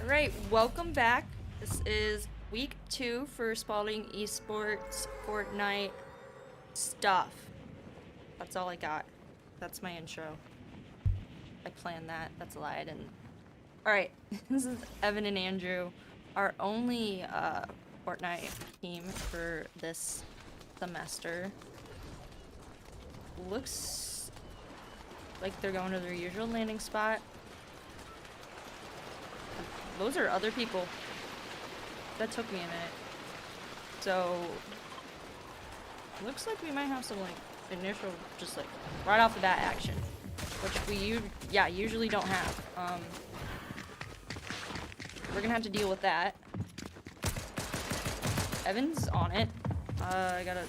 Alright, welcome back. This is week 2 for Spalding Esports Fortnite stuff. That's all I got. That's my intro. I planned that. That's a lie, I didn't. Alright, this is Evan and Andrew, our only Fortnite team for this semester. Looks like they're going to their usual landing spot. Those are other people. That took me a minute. So, looks like we might have some like initial, just like right off the bat action, which we usually don't have. We're gonna have to deal with that. Evan's on it. I gotta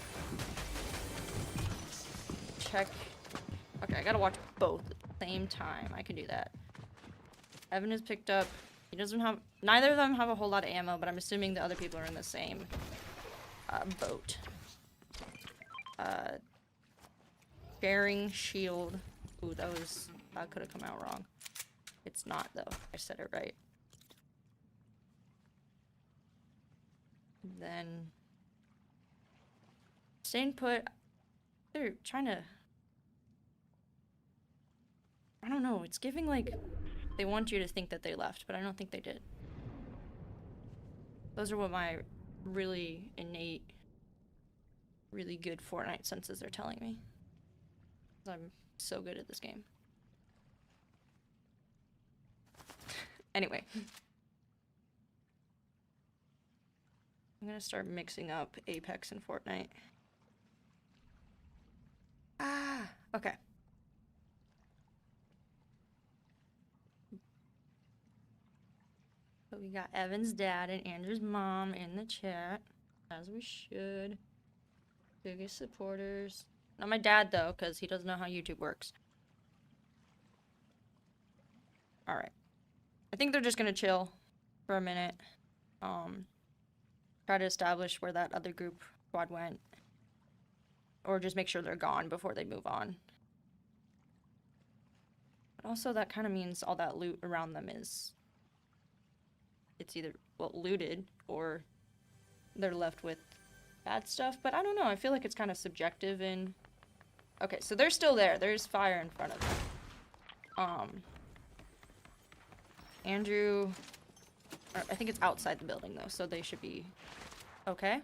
check. Okay, I gotta watch both at the same time. I can do that. Evan has picked up. He doesn't have. Neither of them have a whole lot of ammo, but I'm assuming the other people are in the same boat. Sharing shield. Ooh, that could have come out wrong. It's not though. I said it right. Then staying put. They're trying to. I don't know. It's giving like. They want you to think that they left, but I don't think they did. Those are what my really innate, really good Fortnite senses are telling me. I'm so good at this game. Anyway. I'm gonna start mixing up Apex and Fortnite. Okay. So we got Evan's dad and Andrew's mom in the chat, as we should. Biggest supporters. Not my dad though, because he doesn't know how YouTube works. Alright. I think they're just gonna chill for a minute. Try to establish where that other group squad went. Or just make sure they're gone before they move on. But also that kind of means all that loot around them is... It's either, well, looted, or they're left with bad stuff. But I don't know. I feel like it's kind of subjective in... Okay, so they're still there. There's fire in front of them. Andrew... I think it's outside the building, though, so they should be okay.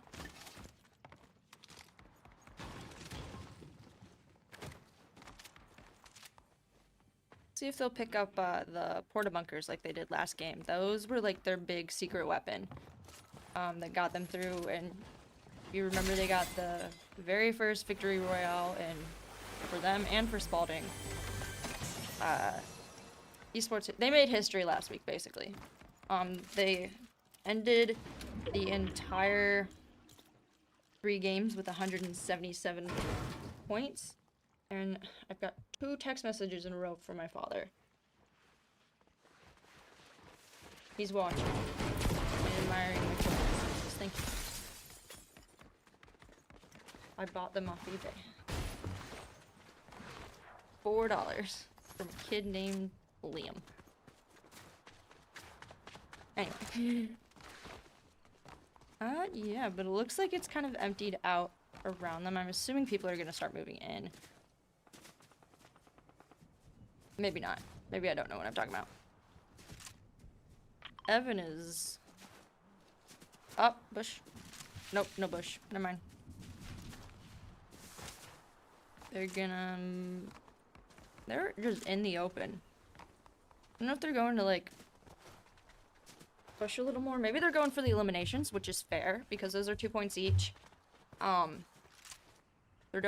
See if they'll pick up the porta bunkers like they did last game. Those were like their big secret weapon that got them through. And if you remember, they got the very first victory royale, and for them and for Spalding. Esports, they made history last week, basically. They ended the entire 3 games with 177 points. And I've got 2 text messages in a row from my father. He's watching and admiring my text messages. Thank you. I bought them off eBay. $4 from a kid named Liam. Anyway. Yeah, but it looks like it's kind of emptied out around them. I'm assuming people are gonna start moving in. Maybe not. Maybe I don't know what I'm talking about. Evan is... Up, bush. Nope, no bush. Never mind. They're gonna... They're just in the open. I don't know if they're going to, like... push a little more. Maybe they're going for the eliminations, which is fair, because those are 2 points each. If they're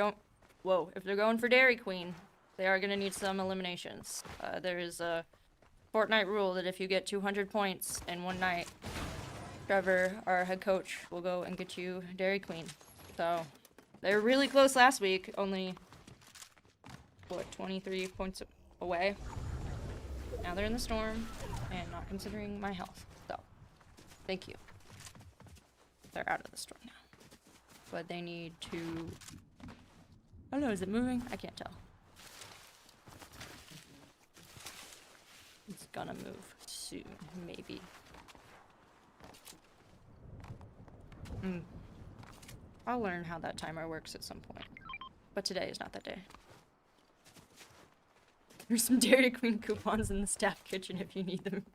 going for Dairy Queen... They are going to need some eliminations. There is a Fortnite rule that if you get 200 points in one night, Trevor, our head coach, will go and get you Dairy Queen. So, they were really close last week. Only, what, 23 points away. Now they're in the storm, and not considering my health. So, thank you. They're out of the storm now. But they need to... I don't know, is it moving? I can't tell. It's gonna move soon, maybe. Mm. I'll learn how that timer works at some point. But today is not that day. There's some Dairy Queen coupons in the staff kitchen if you need them.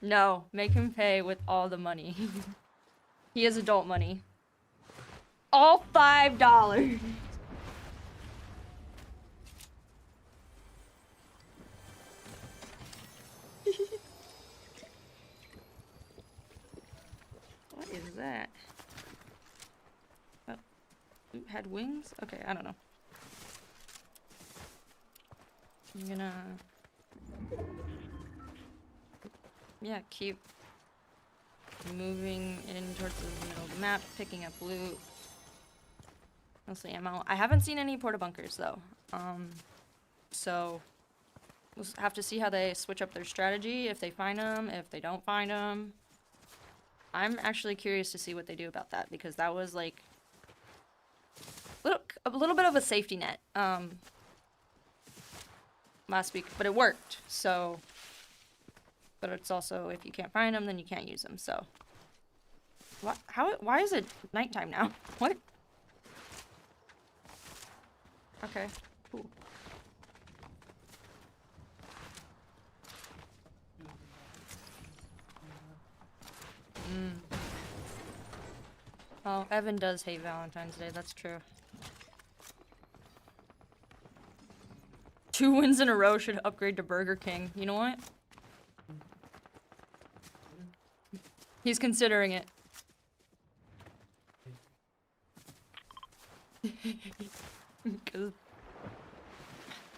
No, make him pay with all the money. He has adult money. All $5. What is that? Oh, it had wings? Okay, I don't know. I'm gonna... Yeah, keep moving in towards the middle of the map, picking up loot. Mostly ammo. I haven't seen any porta bunkers though. So we'll have to see how they switch up their strategy, if they find them, if they don't find them. I'm actually curious to see what they do about that, because that was like a little bit of a safety net last week, but it worked. So, but it's also, if you can't find them, then you can't use them. So, why is it nighttime now? What? Okay, cool. Oh, Evan does hate Valentine's Day, that's true. 2 wins in a row should upgrade to Burger King. You know what? He's considering it. Because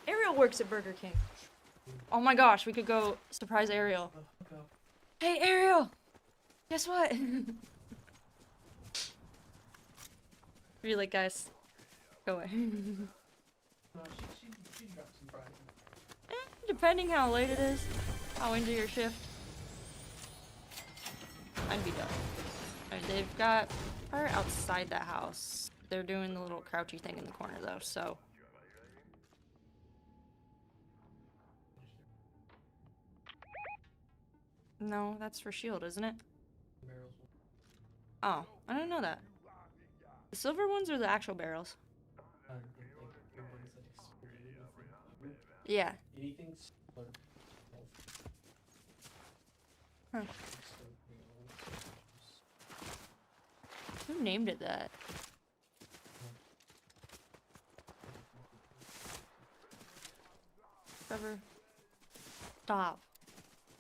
Ariel works at Burger King. Oh my gosh, we could go surprise Ariel. Hey Ariel! Guess what? Really, guys? Go away. Depending how late it is, how into your shift, I'd be done. Alright, they've got fire outside that house. They're doing the little crouchy thing in the corner though, so. No, that's for shield, isn't it? Oh, I didn't know that. The silver ones are the actual barrels. Yeah. Huh. Who named it that? Trevor. Stop.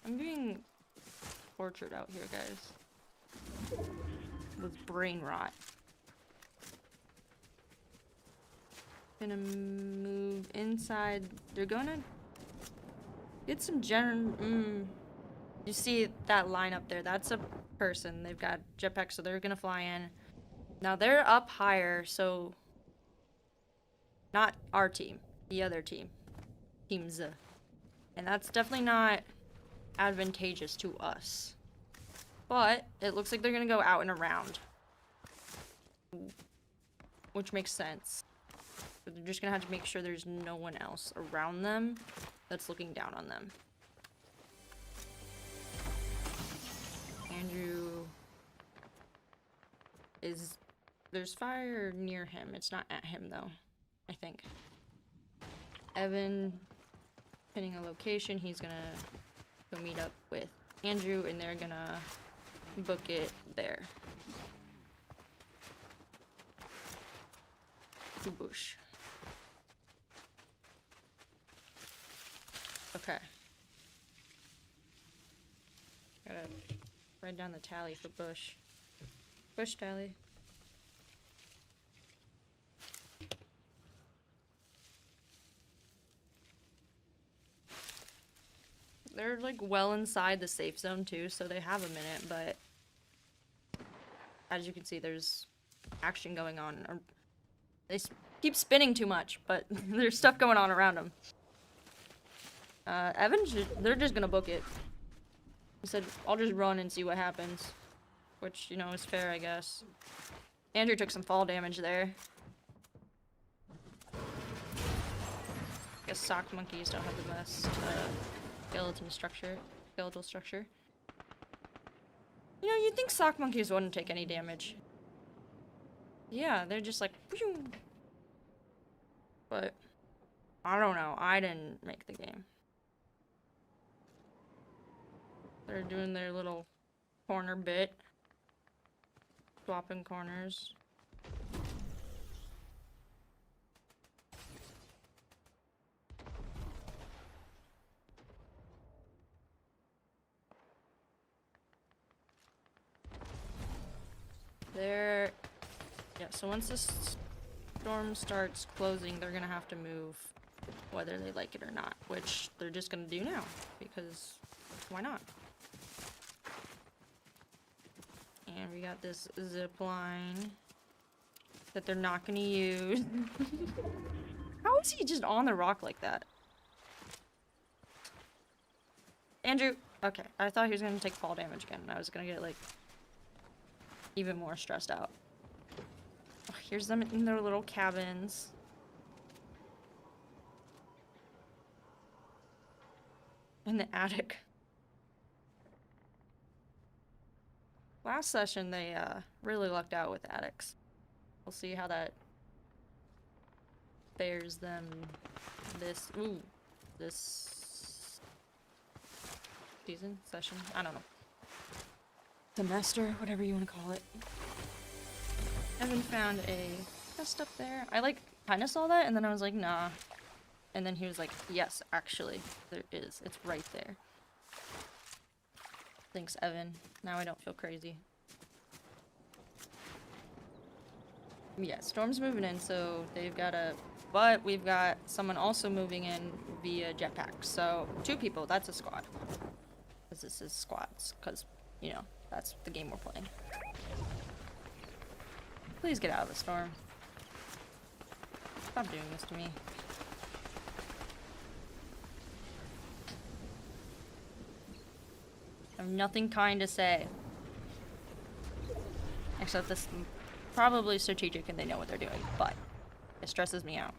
I'm being tortured out here, guys. With brain rot. Gonna move inside. They're gonna get some you see that line up there? That's a person. They've got jetpacks, so they're gonna fly in. Now they're up higher, so not our team, the other team. Teams. And that's definitely not advantageous to us. But it looks like they're gonna go out and around. Which makes sense. But they're just gonna have to make sure there's no one else around them that's looking down on them. Andrew is... There's fire near him. It's not at him, though. I think. Evan, pinning a location, he's gonna go meet up with Andrew, and they're gonna book it there. To bush. Okay. Gotta write down the tally for bush. Bush tally. They're like well inside the safe zone too, so they have a minute, but as you can see, there's action going on. They keep spinning too much, but there's stuff going on around them. Evan, they're just gonna book it. He said, I'll just run and see what happens. Which, you know, is fair, I guess. Andrew took some fall damage there. I guess sock monkeys don't have the best skeletal structure. You know, you'd think sock monkeys wouldn't take any damage. Yeah, they're just like, phew. But I don't know. I didn't make the game. They're doing their little corner bit. Swapping corners. There. Yeah, so once this storm starts closing, they're gonna have to move whether they like it or not, which they're just gonna do now, because why not? And we got this zip line that they're not gonna use. How is he just on the rock like that? Andrew, okay, I thought he was gonna take fall damage again, and I was gonna get, like, even more stressed out. Oh, here's them in their little cabins. In the attic. Last session, they really lucked out with attics. We'll see how that fares them this season, session, I don't know. Semester, whatever you want to call it. Evan found a chest up there. I like kind of saw that and then I was like, nah. And then he was like, yes, actually, there is. It's right there. Thanks, Evan. Now I don't feel crazy. Yeah, Storm's moving in, so they've got a... But we've got someone also moving in via jetpack. So, 2 people, that's a squad. Because this is squads, because, you know, that's the game we're playing. Please get out of the storm. Stop doing this to me. I have nothing kind to say. Except this is probably strategic and they know what they're doing, but it stresses me out.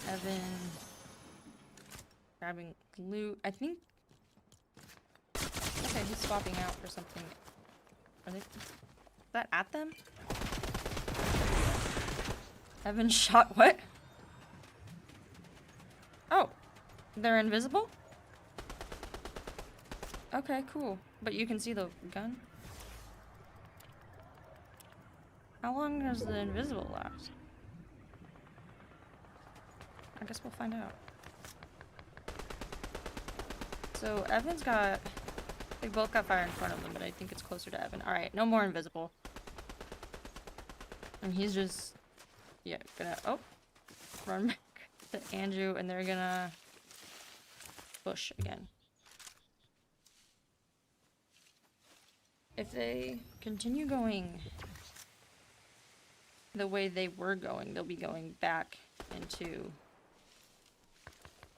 Evan grabbing loot. I think. Okay, he's swapping out for something. Are they? Is that at them? Evan shot what? Oh, they're invisible? Okay, cool. But you can see the gun? How long does the invisible last? I guess we'll find out. So Evan's got... They both got fire in front of them, but I think it's closer to Evan. Alright, no more invisible. And he's just... Yeah, gonna... Oh! Run back to Andrew, and they're gonna... push again. If they continue going the way they were going, they'll be going back into...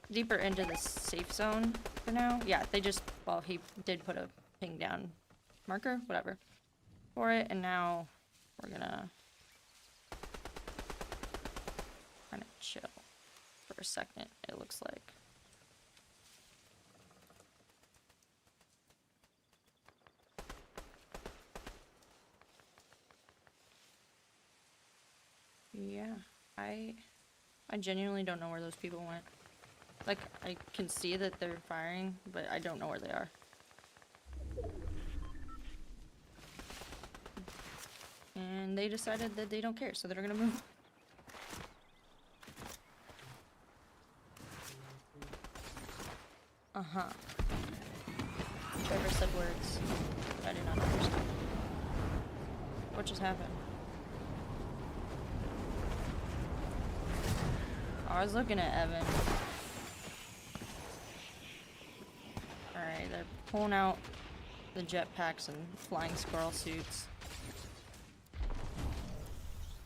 deeper into the safe zone for now. Yeah, they just... Well, he did put a ping down marker, whatever, for it, and now we're gonna... kind of chill for a second, it looks like. Yeah, I genuinely don't know where those people went. Like, I can see that they're firing, but I don't know where they are. And they decided that they don't care, so they're gonna move. Uh-huh. Trevor said words I did not understand. What just happened? Oh, I was looking at Evan. Alright, they're pulling out the jetpacks and flying squirrel suits.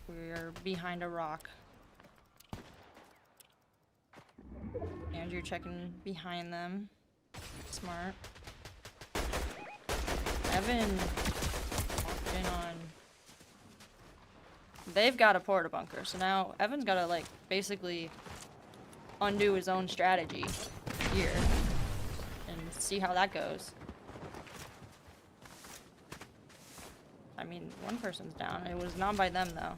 We're behind a rock. Andrew checking behind them. Smart. Evan walked in on... They've got a porta bunker, so now Evan's gotta, like, basically undo his own strategy here and see how that goes. I mean, one person's down. It was not by them, though.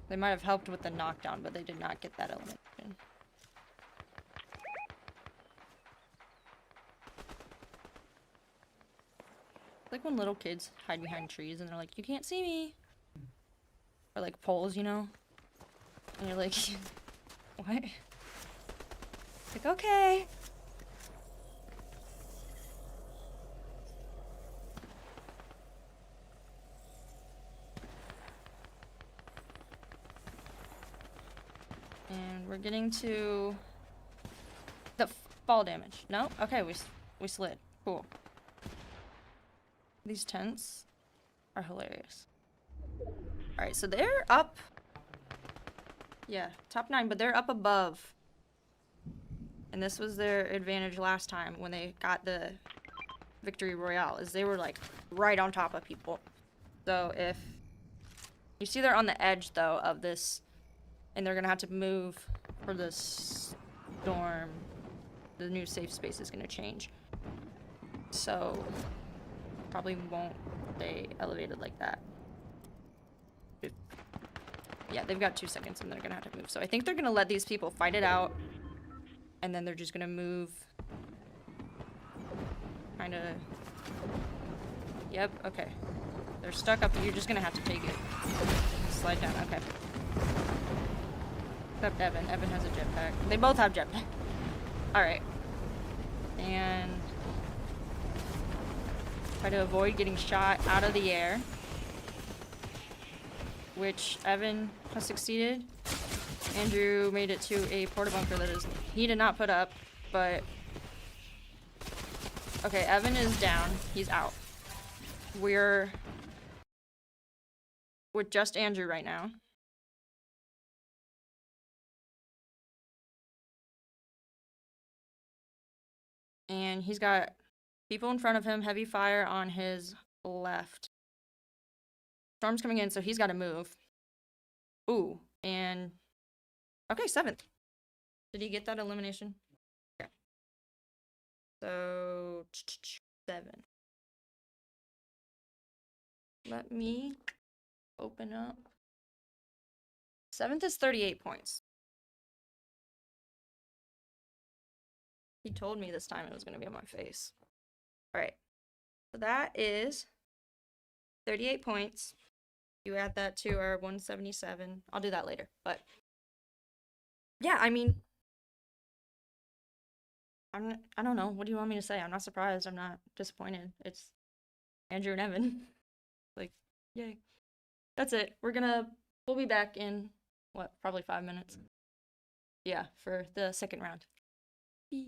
They might have helped with the knockdown, but they did not get that elimination. It's like when little kids hide behind trees and they're like, you can't see me. Or like poles, you know? And you're like, what? Like, okay. And we're getting to the fall damage. No? Okay, we slid. Cool. These tents are hilarious. Alright, so they're up. Yeah, top 9, but they're up above. And this was their advantage last time when they got the victory royale, is they were like right on top of people. So if you see they're on the edge though of this, and they're gonna have to move for the storm, the new safe space is gonna change. So probably won't stay elevated like that. Yeah, they've got 2 seconds and they're gonna have to move. So I think they're gonna let these people fight it out, and then they're just gonna move. Kinda. Yep, okay. They're stuck up. You're just gonna have to take it. Slide down, okay. Except Evan. Evan has a jetpack. They both have jetpack. Alright. And try to avoid getting shot out of the air, which Evan has succeeded. Andrew made it to a porta bunker that is he did not put up, but okay, Evan is down. He's out. We're with just Andrew right now. And he's got people in front of him, heavy fire on his left. Storm's coming in, so he's got to move. Ooh, and okay, 7th. Did he get that elimination? Okay. So 7. Let me open up. 7th is 38 points. He told me this time it was going to be on my face. Alright. So that is 38 points. You add that to our 177. I'll do that later. But yeah, I mean, I don't know. What do you want me to say? I'm not surprised. I'm not disappointed. It's Andrew and Evan. Like, yay. That's it. We'll be back in, what, probably 5 minutes. Yeah, for the second round. Bye.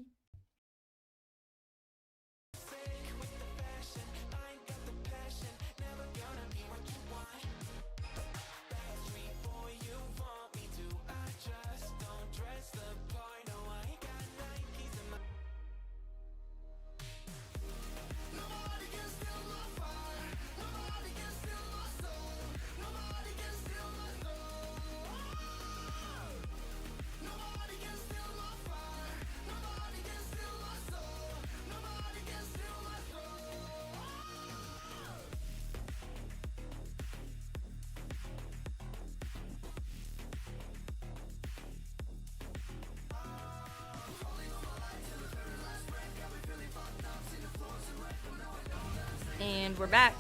And we're back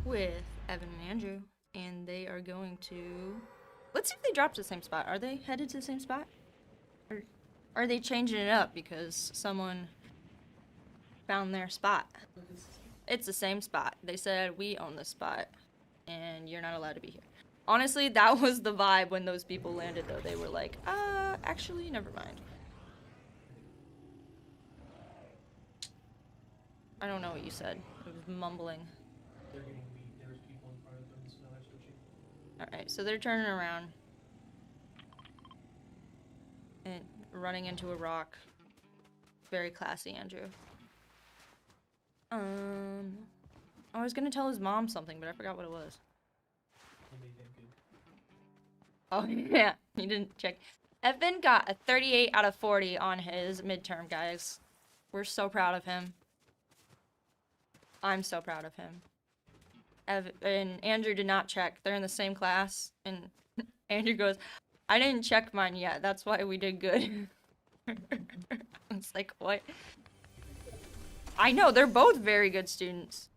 with Evan and Andrew, and they are going to... Let's see if they dropped to the same spot. Are they headed to the same spot? Or are they changing it up because someone found their spot? It's the same spot. They said, we own this spot, and you're not allowed to be here. Honestly, that was the vibe when those people landed, though. They were like, actually, never mind. I don't know what you said. It was mumbling. They're getting beat. There's people in front of them, so I switching. Alright, so they're turning around. And running into a rock. Very classy, Andrew. I was gonna tell his mom something, but I forgot what it was. Oh, yeah, he didn't check. Evan got a 38 out of 40 on his midterm, guys. We're so proud of him. I'm so proud of him. And Andrew did not check. They're in the same class. And Andrew goes, I didn't check mine yet. That's why we did good. It's like, what? I know, they're both very good students.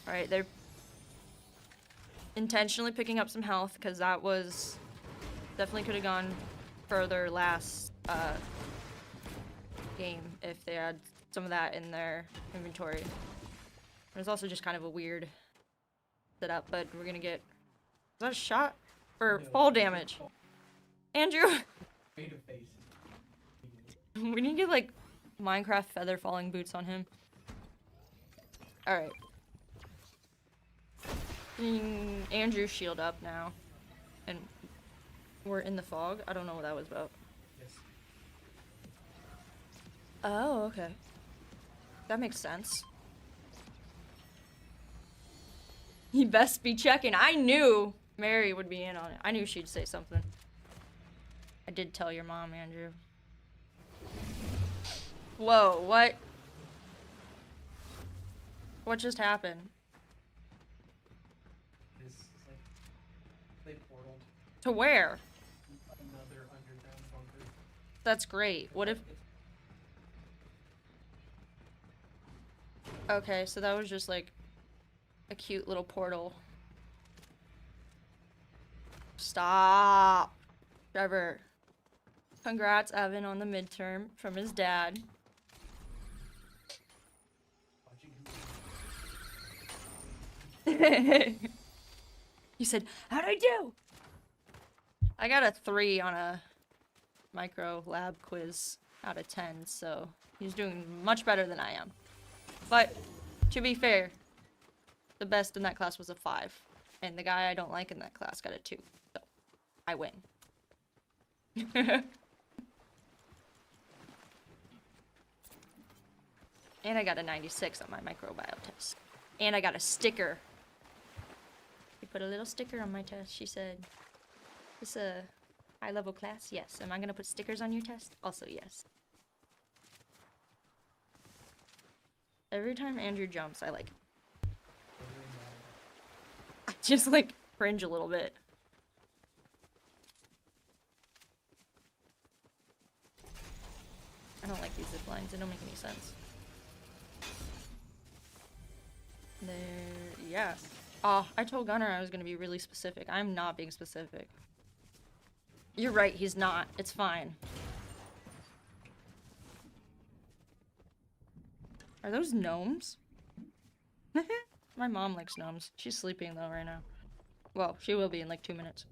Alright, they're intentionally picking up some health, because that was... Definitely could have gone further last game if they had some of that in their inventory. It was also just kind of a weird setup, but we're gonna get... Is that a shot? Or No, fall it's a damage? fall. Andrew! Made a face. We need to get, like, Minecraft feather falling boots on him. Alright. Andrew's shield up now. And we're in the fog. I don't know what that was about. Yes. Oh, okay. That makes sense. He best be checking. I knew Mary would be in on it. I knew she'd say something. I did tell your mom, Andrew. Whoa, what? What just happened? This is like they portaled To where? another underground bunker. That's great. What if... Okay, so that was just like a cute little portal. Stop. Trevor. Congrats, Evan, on the midterm from his dad. Watching He said, how'd I do? I got a 3 on a micro lab quiz out of 10, so he's doing much better than I am. But, to be fair, the best in that class was a 5. And the guy I don't like in that class got a 2. So, I win. And I got a 96 on my microbiome test. And I got a sticker. You put a little sticker on my test, she said. Is this a high-level class? Yes. Am I gonna put stickers on your test? Also, yes. Every time Andrew jumps, I just like cringe a little bit. I don't like these zip lines. They don't make any sense. There, yeah. Oh, I told Gunnar I was gonna be really specific. I'm not being specific. You're right, he's not. It's fine. Are those gnomes? My mom likes gnomes. She's sleeping though right now. Well, she will be in like 2 minutes.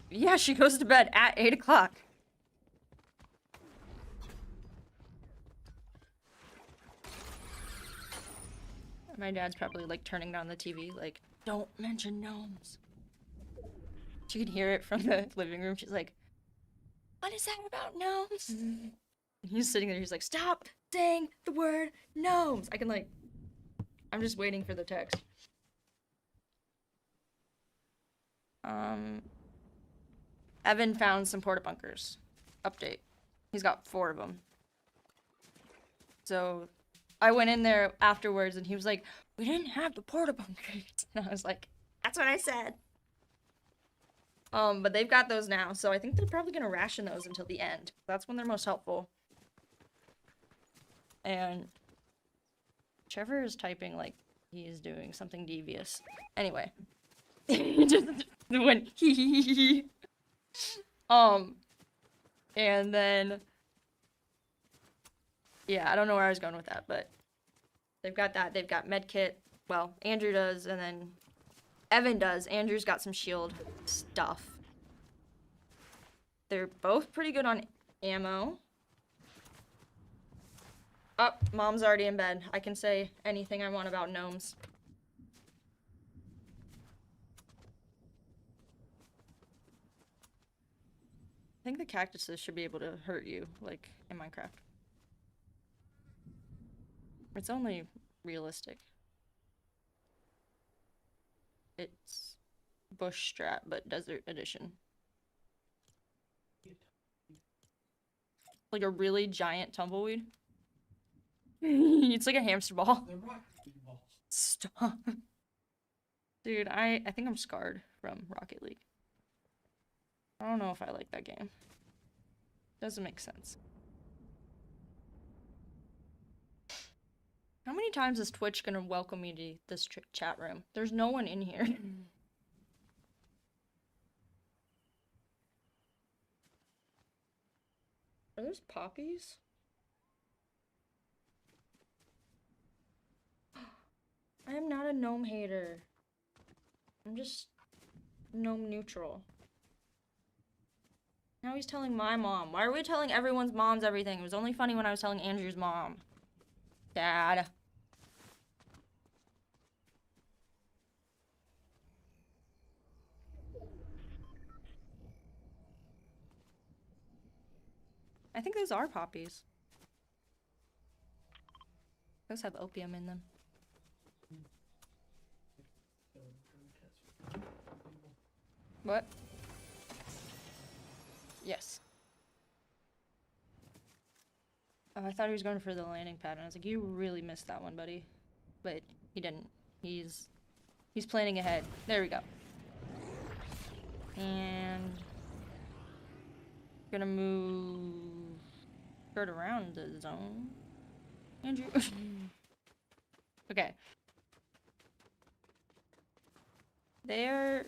Yeah, she goes to bed at 8 o'clock. My dad's probably like turning down the TV, like, don't mention gnomes. She can hear it from the living room. She's like, what is that about gnomes? And he's sitting there, he's like, stop saying the word gnomes. I can like, I'm just waiting for the text. Evan found some porta bunkers. Update. He's got 4 of them. So I went in there afterwards and he was like, we didn't have the porta bunkers. And I was like, that's what I said. But they've got those now, so I think they're probably gonna ration those until the end. That's when they're most helpful. And Trevor is typing like he is doing something devious. Anyway. Just went hee. And then yeah, I don't know where I was going with that, but they've got that. They've got medkit. Well, Andrew does, and then Evan does. Andrew's got some shield stuff. They're both pretty good on ammo. Oh, mom's already in bed. I can say anything I want about gnomes. I think the cactuses should be able to hurt you, like in Minecraft. It's only realistic. It's bush strat, but desert edition. Like a really giant tumbleweed. It's like a hamster ball. They're rocket balls. Stop. Dude, I think I'm scarred from Rocket League. I don't know if I like that game. Doesn't make sense. How many times is Twitch gonna welcome me to this chat room? There's no one in here. Are those poppies? I am not a gnome hater. I'm just gnome neutral. Now he's telling my mom. Why are we telling everyone's moms everything? It was only funny when I was telling Andrew's mom. Dad. I think those are poppies. Those have opium in them. What? Yes. Oh, I thought he was going for the landing pad, and I was like, you really missed that one, buddy. But he didn't. He's planning ahead. There we go. And gonna move skirt around the zone. Andrew. Okay. They're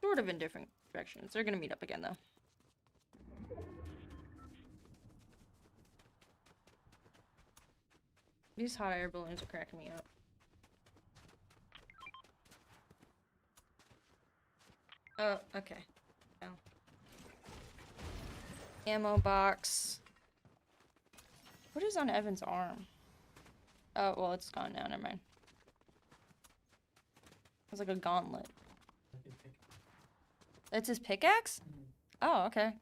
sort of in different directions. They're gonna meet up again, though. These hot air balloons are cracking me up. Oh, okay. Oh. Ammo box. What is on Evan's arm? Oh, well, it's gone now. Never mind. It's like a gauntlet. It's his pickaxe? Oh, okay.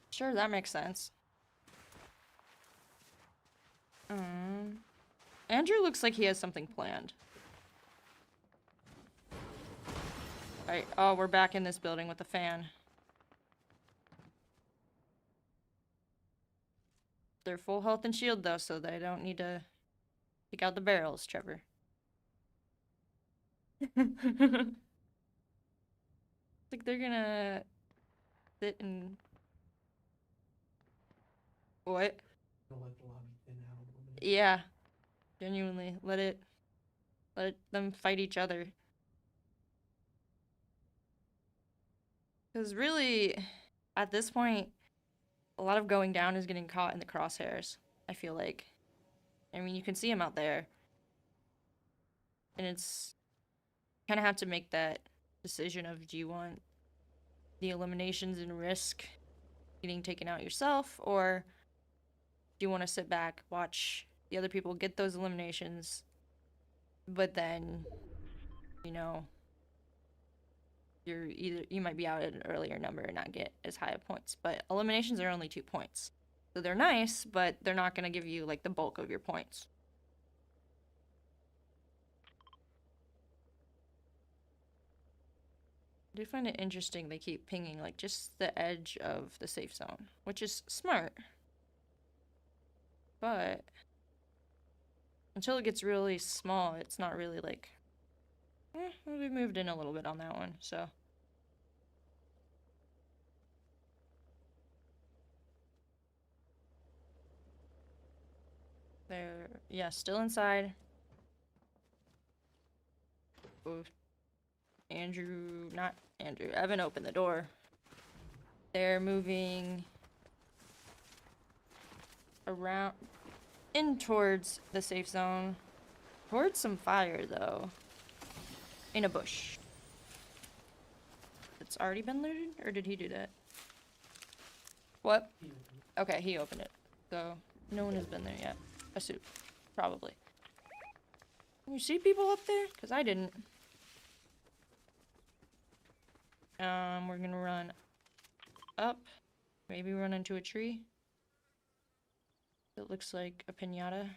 Sure, that makes sense. Andrew looks like he has something planned. Alright, oh, we're back in this building with the fan. They're full health and shield, though, so they don't need to take out the barrels, Trevor. Like they're gonna sit and... What? Gonna let the lobby thin out a little bit. Yeah. Genuinely. Let them fight each other. Because really, at this point, a lot of going down is getting caught in the crosshairs, I feel like. I mean, you can see him out there. And it's... kind of have to make that decision of, do you want the eliminations and risk getting taken out yourself, or do you want to sit back, watch the other people get those eliminations, but then, you know, you might be out at an earlier number and not get as high of points. But eliminations are only 2 points, so they're nice, but they're not going to give you like the bulk of your points. I do find it interesting they keep pinging like just the edge of the safe zone, which is smart. But until it gets really small, it's not really like... we moved in a little bit on that one, so... They're... yeah, still inside. Ooh. Evan opened the door. They're moving around in towards the safe zone. Towards some fire, though. In a bush. It's already been looted? Or did he do that? What? Okay, he opened it. So, no one has been there yet. Assume. Probably. Can you see people up there? Because I didn't. We're gonna run up. Maybe run into a tree. that looks like a piñata.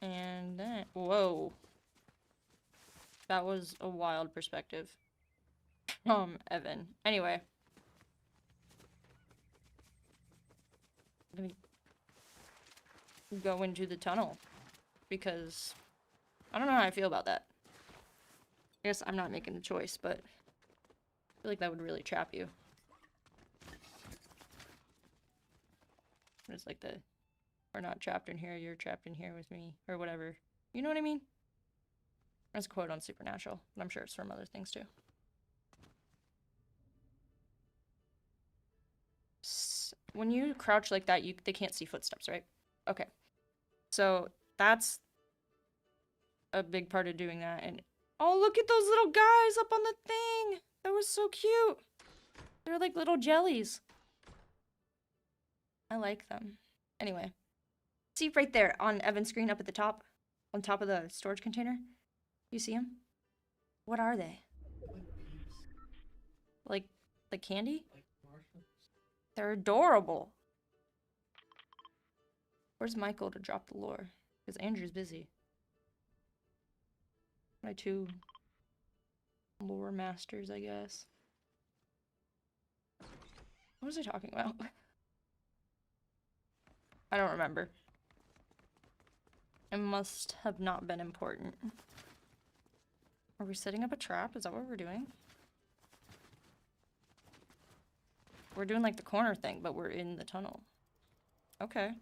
And then, whoa. That was a wild perspective from Evan. Anyway. I'm gonna go into the tunnel. Because I don't know how I feel about that. I guess I'm not making the choice, but I feel like that would really trap you. It's like we're not trapped in here, you're trapped in here with me, or whatever. You know what I mean? That's a quote on Supernatural, but I'm sure it's from other things too. When you crouch like that, they can't see footsteps, right? Okay. So that's a big part of doing that. And oh, look at those little guys up on the thing. That was so cute. They're like little jellies. I like them. Anyway. See right there on Evan's screen up at the top? On top of the storage container? You see them? What are they? Like candy? Like marshmallows. They're adorable. Where's Michael to drop the lore? Because Andrew's busy. My two lore masters, I guess. What was I talking about? I don't remember. It must have not been important. Are we setting up a trap? Is that what we're doing? We're doing like the corner thing, but we're in the tunnel. Okay.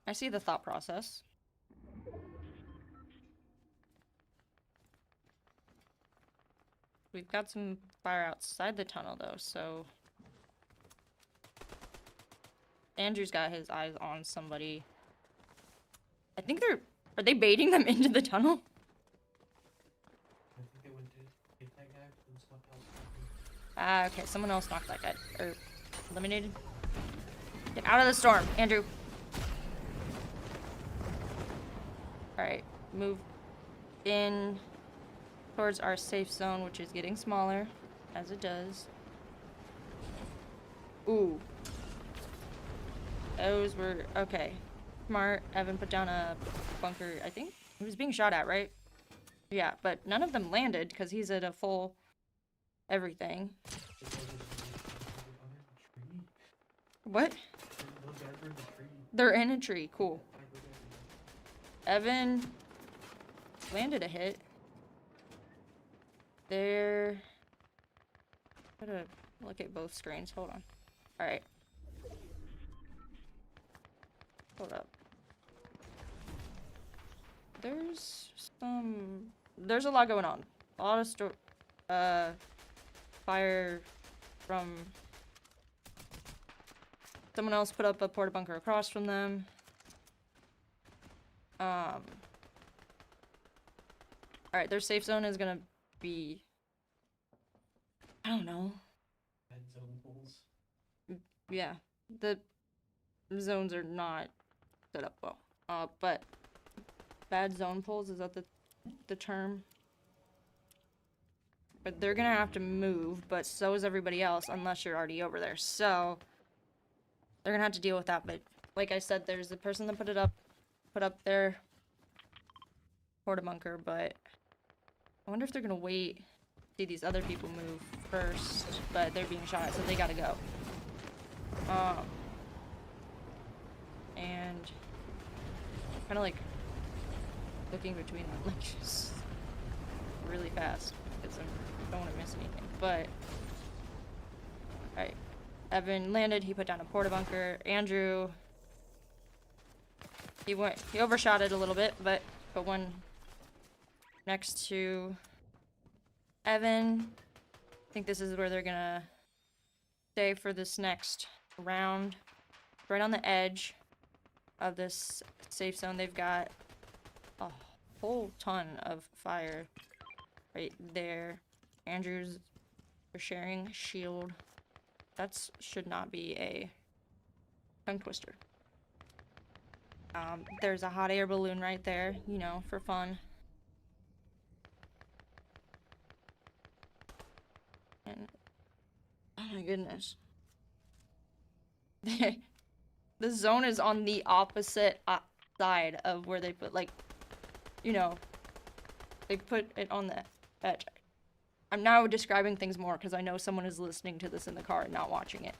I see the thought process. We've got some fire outside the tunnel though, so... Andrew's got his eyes on somebody. I think are they baiting them into the tunnel? I think they went to get that guy and snuck out. Ah, okay, someone else knocked that guy, or eliminated. Get out of the storm, Andrew. Alright, move in towards our safe zone, which is getting smaller, as it does. Ooh. Those were, okay. Smart. Evan put down a bunker, I think. He was being shot at, right? Yeah, but none of them landed, because he's at a full everything. What? They're in a tree. Cool. Evan landed a hit. There. Gotta look at both screens. Hold on. Alright. Hold up. There's a lot going on. A lot of fire from someone else put up a porta bunker across from them. Alright, their safe zone is gonna be, I don't know. Bad zone pools. Yeah, the zones are not set up well. But bad zone pulls, is that the term? But they're gonna have to move, but so is everybody else, unless you're already over there. So they're gonna have to deal with that. But like I said, there's the person that put up their porta bunker, but I wonder if they're gonna wait, see these other people move first, but they're being shot, so they gotta go. And kind of like looking between them, like just really fast because I don't want to miss anything. But alright, Evan landed. He put down a porta bunker. Andrew, he overshot it a little bit, but put one next to Evan. I think this is where they're gonna stay for this next round. Right on the edge of this safe zone. They've got a whole ton of fire right there. Andrew's sharing shield. That should not be a tongue twister. There's a hot air balloon right there, you know, for fun. And oh my goodness. the zone is on the opposite side of where they put, like, you know, they put it on the edge. I'm now describing things more because I know someone is listening to this in the car and not watching it.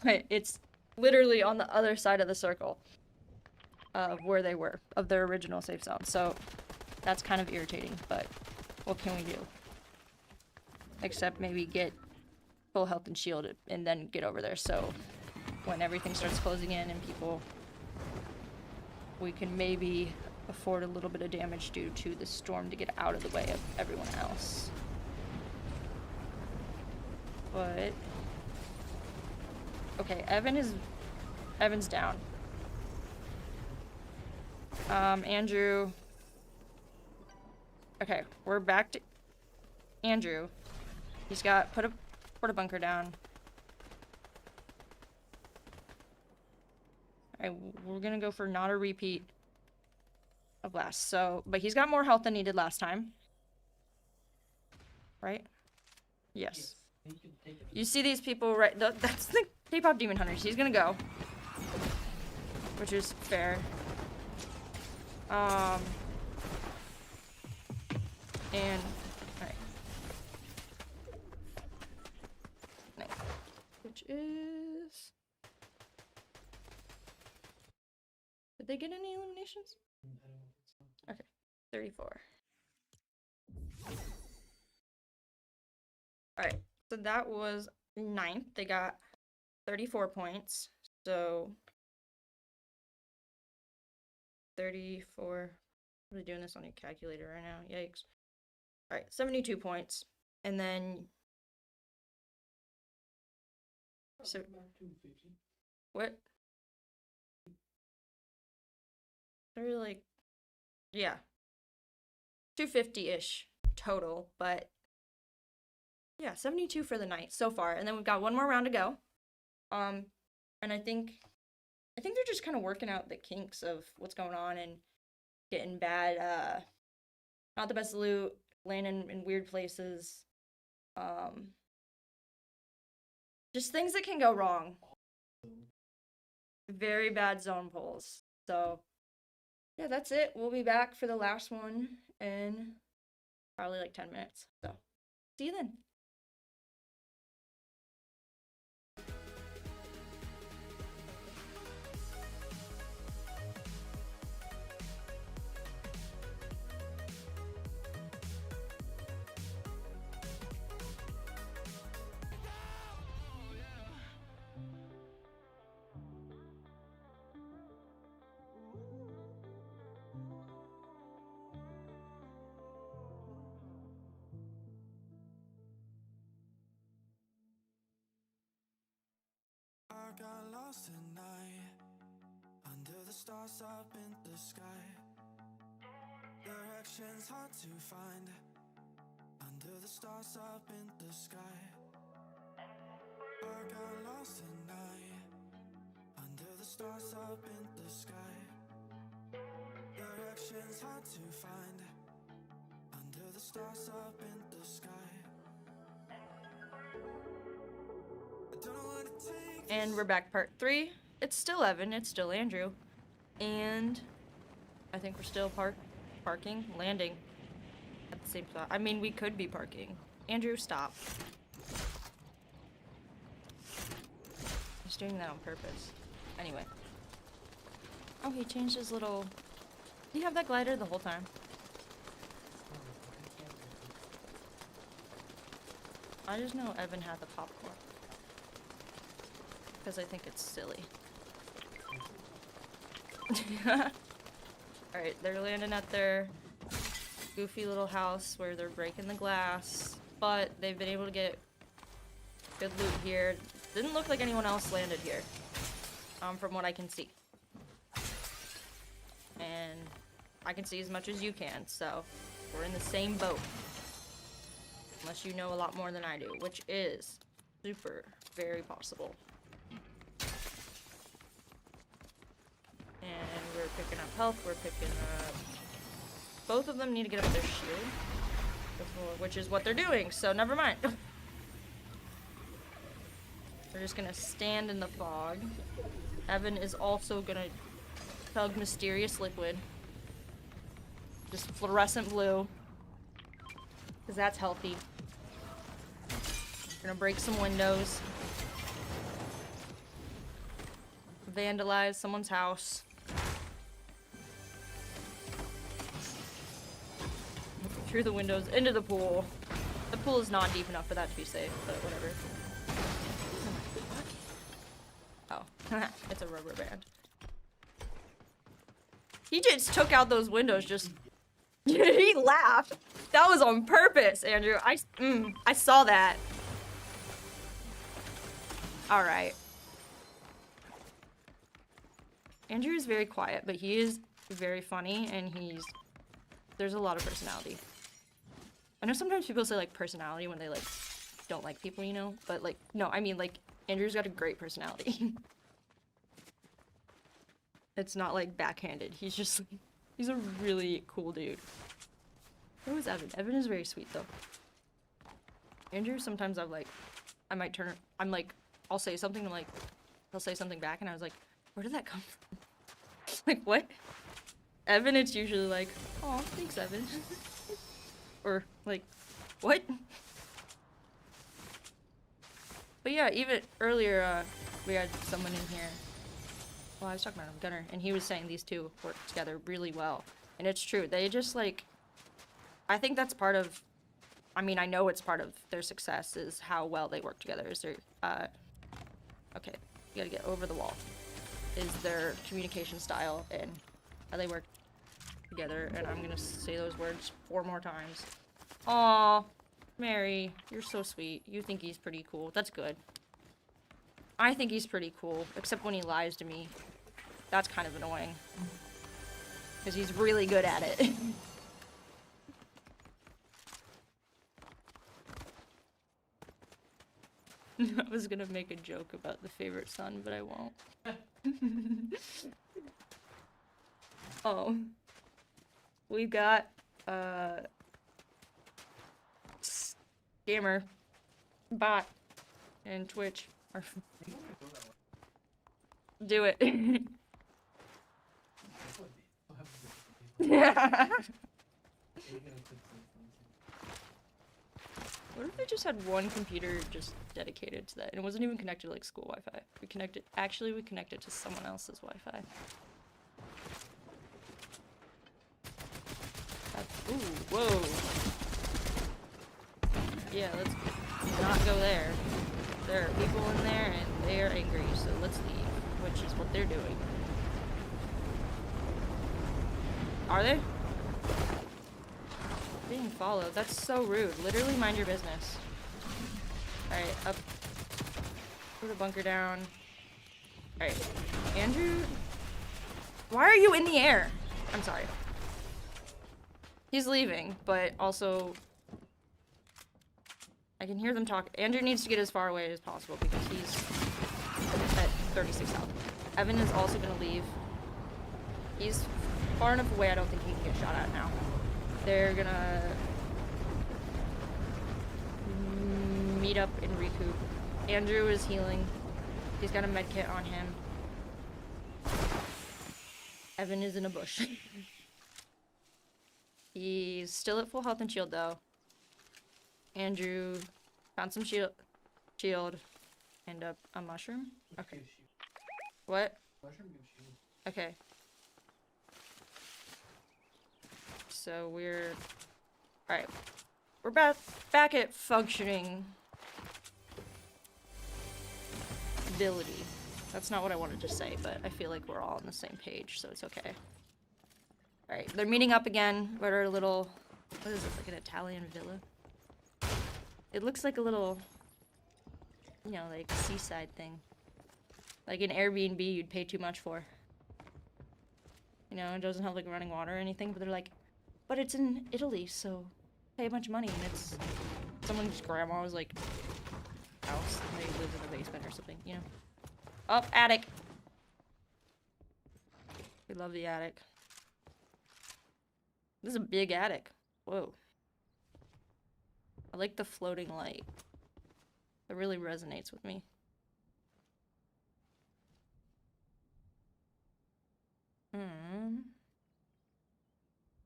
But it's literally on the other side of the circle of where they were, of their original safe zone. So that's kind of irritating, but what can we do? Except maybe get full health and shield and then get over there. So when everything starts closing in and people, we can maybe afford a little bit of damage due to the storm to get out of the way of everyone else. But okay, Evan's down. Andrew. Okay, we're back to Andrew. He's got put a bunker down. Alright, we're gonna go for not a repeat of last. So, but he's got more health than he did last time. Right? Yes. You see these people, right? That's the K-pop demon hunters. He's gonna go, which is fair. And alright, which is. Did they get any eliminations? Okay, 34. Alright. So that was 9th. They got 34 points. So 34. I'm really doing this on your calculator right now. Yikes. Alright, 72 points. And then so what? They're like, yeah, 250-ish total, but yeah, 72 for the night so far, and then we've got one more round to go. And I think they're just kind of working out the kinks of what's going on and getting bad, not the best loot, landing in weird places, just things that can go wrong. Very bad zone pulls. So yeah, that's it. We'll be back for the last one in probably like 10 minutes. So see you then. I got lost at night, under the stars up in the sky. Directions hard to find, under the stars up in the sky. I got lost at night, under the stars up in the sky. Directions hard to find, under the stars up in the sky. I don't know what it takes. And we're back, part 3. It's still Evan, it's still Andrew. And I think we're still parking, landing at the same spot. I mean, we could be parking. Andrew, stop. He's doing that on purpose. Anyway. Oh, he changed his little... Did he have that glider the whole time? I just know Evan had the popcorn. Because I think it's silly. Alright, they're landing at their goofy little house where they're breaking the glass. But they've been able to get good loot here. Didn't look like anyone else landed here. From what I can see. And I can see as much as you can, so we're in the same boat. Unless you know a lot more than I do, which is super, very possible. And we're picking up health, we're picking up... Both of them need to get up their shield. Before, which is what they're doing, so never mind. We're just gonna stand in the fog. Evan is also gonna chug mysterious liquid. Just fluorescent blue. Because that's healthy. We're gonna break some windows. Vandalize someone's house. Through the windows, into the pool. The pool is not deep enough for that to be safe, but whatever. Oh, it's a rubber band. He just took out those windows, just... He laughed. That was on purpose, Andrew. I saw that. Alright. Andrew is very quiet, but he is very funny, and there's a lot of personality. I know sometimes people say, like, personality when they, like, don't like people, you know? But, like, no, I mean, like, Andrew's got a great personality. It's not, like, backhanded. He's just, he's a really cool dude. Who is Evan? Evan is very sweet, though. Andrew, sometimes I might turn, I'll say something, like, he'll say something back, and I was like, where did that come from? Like, what? Evan, it's usually like, oh, thanks, Evan. Or, like, what? But yeah, even earlier, we had someone in here. Well, I was talking about him, Gunner, and he was saying these two work together really well. And it's true. They just, like, I think that's part of, I mean, I know it's part of their success is how well they work together. Is their, okay, you gotta get over the wall. Is their communication style and how they work together. And I'm gonna say those words 4 more times. Aw, Mary, you're so sweet. You think he's pretty cool. That's good. I think he's pretty cool, except when he lies to me. That's kind of annoying. Because he's really good at it. I was gonna make a joke about the favorite son, but I won't. Oh. We've got, Gamer, Bot, and Twitch. Do it. Yeah. What if they just had one computer just dedicated to that? And it wasn't even connected to, like, school Wi-Fi. We connected to someone else's Wi-Fi. Ooh, whoa. Yeah, let's not go there. There are people in there and they are angry, so let's leave, which is what they're doing. Are they? Being followed. That's so rude. Literally mind your business. Alright, up. Put a bunker down. Alright. Andrew? Why are you in the air? I'm sorry. He's leaving, but also I can hear them talk. Andrew needs to get as far away as possible because he's at 36 health. Evan is also gonna leave. He's far enough away I don't think he can get shot at now. They're gonna meet up and recoup. Andrew is healing. He's got a med kit on him. Evan is in a bush. He's still at full health and shield though. Andrew found some shield and a mushroom. Okay. What? Mushroom gives shield. Okay. So we're alright. We're back at functioning ability. That's not what I wanted to say, but I feel like we're all on the same page, so it's okay. Alright, they're meeting up again. We're at our little, what is this, like an Italian villa? It looks like a little, you know, like seaside thing. Like an Airbnb you'd pay too much for. You know, it doesn't have like running water or anything, but they're like, but it's in Italy, so pay a bunch of money, and it's someone's grandma's like house, and they live in the basement or something, you know? Oh, attic! We love the attic. This is a big attic. Whoa. I like the floating light. It really resonates with me.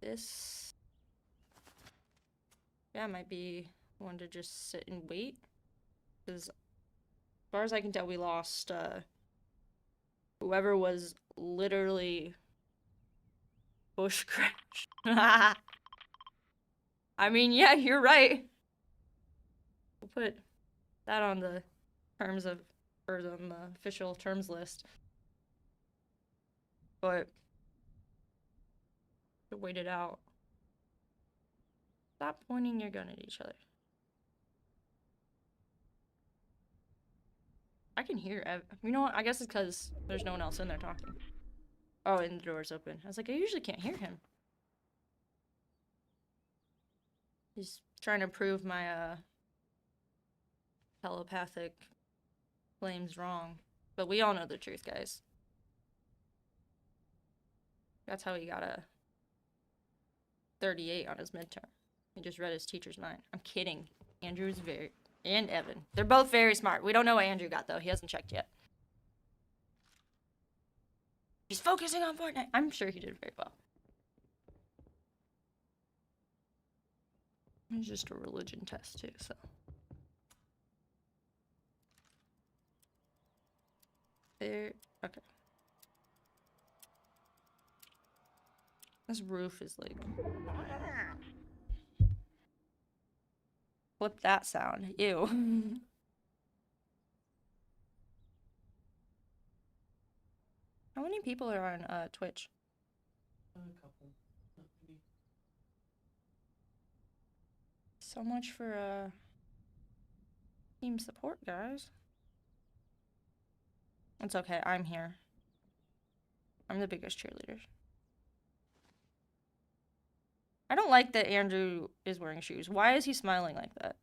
This, yeah, might be one to just sit and wait. Because as far as I can tell, we lost whoever was literally bush crash. I mean, yeah, you're right. We'll put that on the terms of, or on the official terms list. But to wait it out. Stop pointing your gun at each other. I can hear you know what? I guess it's because there's no one else in there talking. Oh, and the door's open. I was like, I usually can't hear him. He's trying to prove my telepathic claims wrong. But we all know the truth, guys. That's how he got a 38 on his midterm. He just read his teacher's mind. I'm kidding. Andrew's and Evan. They're both very smart. We don't know what Andrew got, though. He hasn't checked yet. He's focusing on Fortnite. I'm sure he did very well. It's just a religion test, too, so. There. Okay. This roof is like. Flip that sound. Ew. How many people are on Twitch? A couple. Not many. So much for team support, guys. It's okay, I'm here. I'm the biggest cheerleader. I don't like that Andrew is wearing shoes. Why is he smiling like that?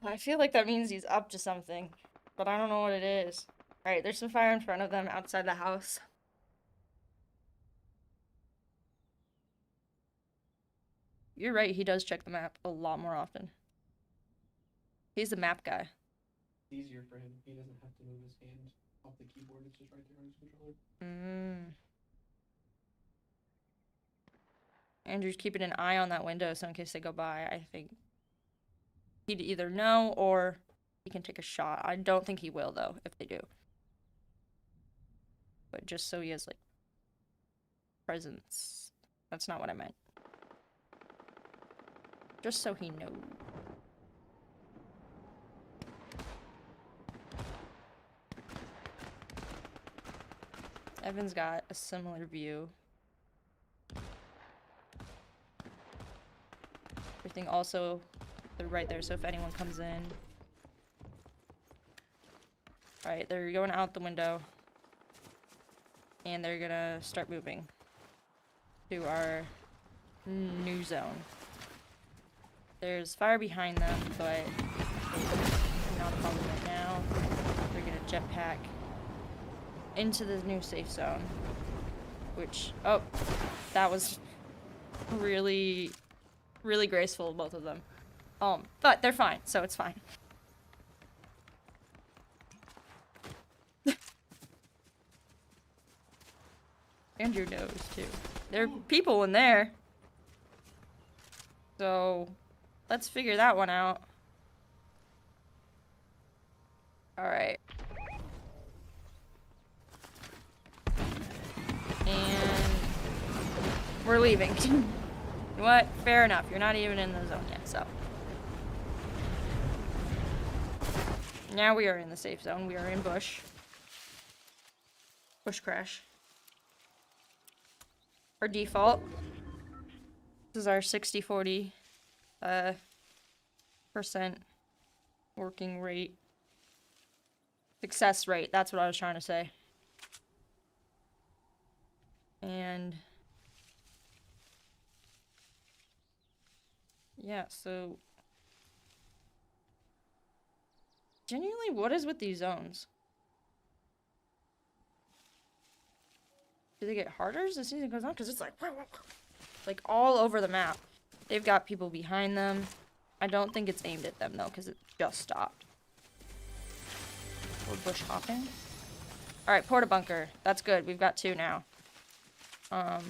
I feel like that means he's up to something, but I don't know what it is. Alright, there's some fire in front of them outside the house. You're right, he does check the map a lot more often. He's the map guy. It's easier for him. He doesn't have to move his hand off the keyboard. It's just right there on his controller. Andrew's keeping an eye on that window so in case they go by. I think he'd either know or he can take a shot. I don't think he will, though, if they do. But just so he has, like, presence. That's not what I meant. Just so he knows. Evan's got a similar view. Everything also, they're right there, so if anyone comes in. Alright, they're going out the window. And they're gonna start moving to our new zone. There's fire behind them, but not a problem right now. They're gonna jetpack into the new safe zone. Which, oh, that was really, really graceful, both of them. But they're fine, so it's fine. Andrew knows, too. There are people in there. So, let's figure that one out. Alright. And we're leaving. You know what? Fair enough. You're not even in the zone yet, so. Now we are in the safe zone. We are in bush. Bush crash. Our default. This is our 60-40 percent working rate. Success rate, that's what I was trying to say. And yeah, so genuinely, what is with these zones? Do they get harder as the season goes on? Because it's like all over the map. They've got people behind them. I don't think it's aimed at them though, because it just stopped. We're bush hopping. Alright, porta bunker. That's good. We've got 2 now. I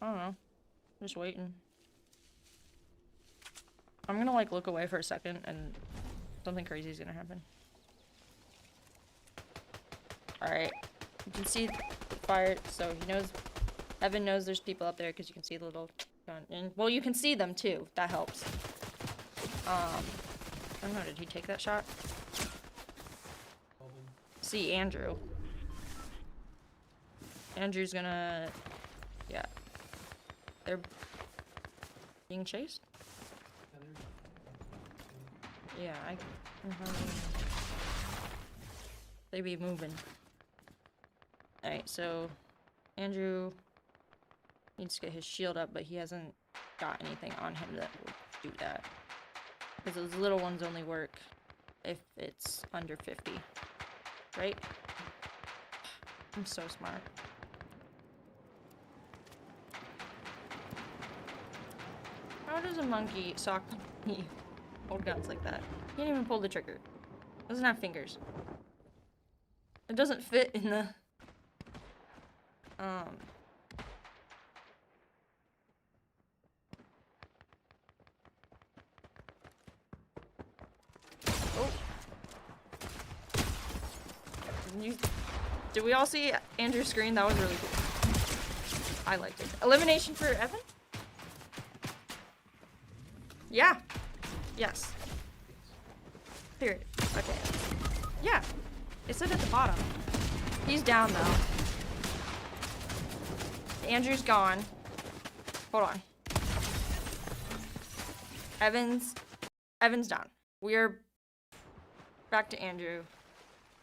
don't know. Just waiting. I'm gonna, like, look away for a second, and something crazy is gonna happen. Alright. You can see the fire, so he knows... Evan knows there's people up there, because you can see the little gun. And, well, you can see them, too. That helps. I don't know, did he take that shot? See, Andrew. Andrew's gonna... Yeah. They're being chased? Yeah, they be moving. Alright, so Andrew needs to get his shield up, but he hasn't got anything on him that will do that. Because those little ones only work if it's under 50. Right? I'm so smart. How does a monkey sock me hold guns like that? He can't even pull the trigger. Doesn't have fingers. It doesn't fit in the Oh. Did we all see Andrew's screen? That was really cool. I liked it. Elimination for Evan? Yeah. Yes. Period. Okay. Yeah. It said at the bottom. He's down though. Andrew's gone. Hold on. Evan's down. We're back to Andrew.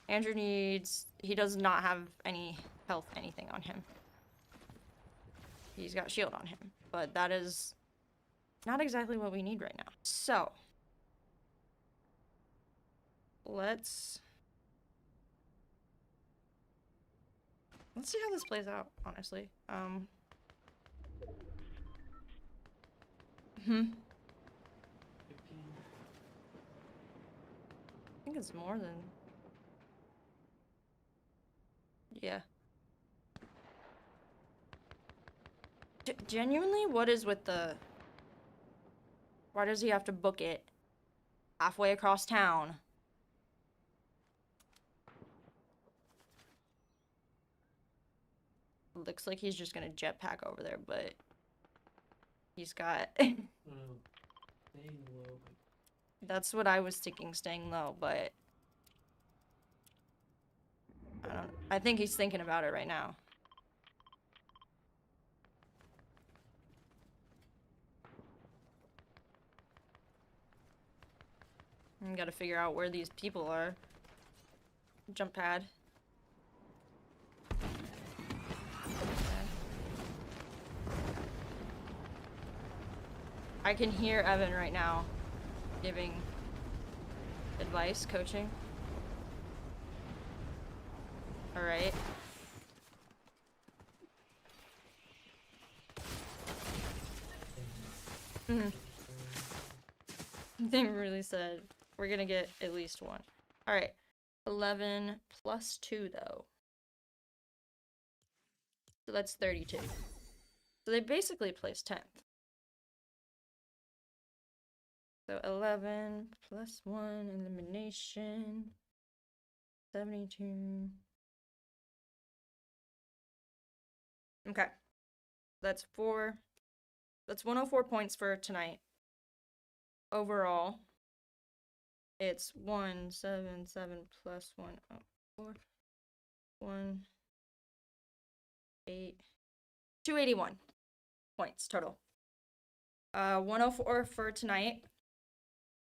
Andrew needs... He does not have any health, anything on him. He's got shield on him. But that is not exactly what we need right now. So. Let's see how this plays out, honestly. I think it's more than... Yeah. Genuinely, what is with the... Why does he have to book it halfway across town? Looks like he's just gonna jetpack over there, but he's got... Staying low. That's what I was thinking, staying low, but... I think he's thinking about it right now. I gotta figure out where these people are. Jump pad. I can hear Evan right now giving advice, coaching. Alright. They really said we're gonna get at least one. Alright. 11 plus 2 though. So that's 32. So they basically placed 10th. So 11 plus 1 elimination. 72. Okay. That's 4. That's 104 points for tonight. Overall, it's 177 plus 104. 281 points total. 104 for tonight.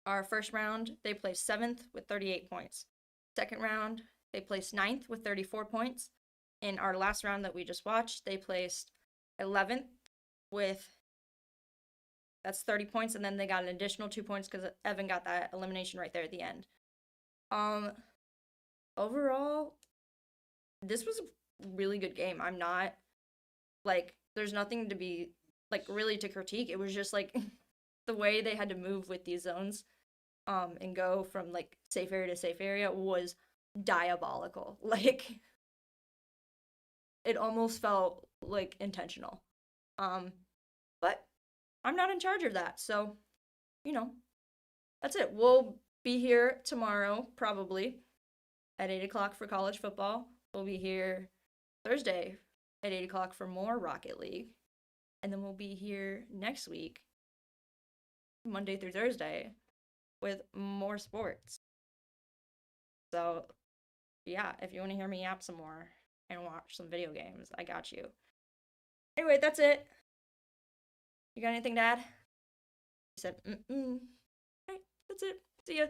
Our first round, they placed 7th with 38 points. Second round, they placed 9th with 34 points. In our last round that we just watched, they placed 11th with, that's 30 points, and then they got an additional 2 points because Evan got that elimination right there at the end. Overall, this was a really good game. I'm not, like, there's nothing to be, like, really to critique. It was just, like, the way they had to move with these zones, and go from, like, safe area to safe area was diabolical. Like, it almost felt, like, intentional. But I'm not in charge of that, so, you know, that's it. We'll be here tomorrow, probably, at 8 o'clock for college football. We'll be here Thursday at 8 o'clock for more Rocket League. And then we'll be here next week, Monday through Thursday, with more sports. So, yeah, if you want to hear me yap some more and watch some video games, I got you. Anyway, that's it. You got anything to add? He said, mm-mm. Alright, that's it. See ya.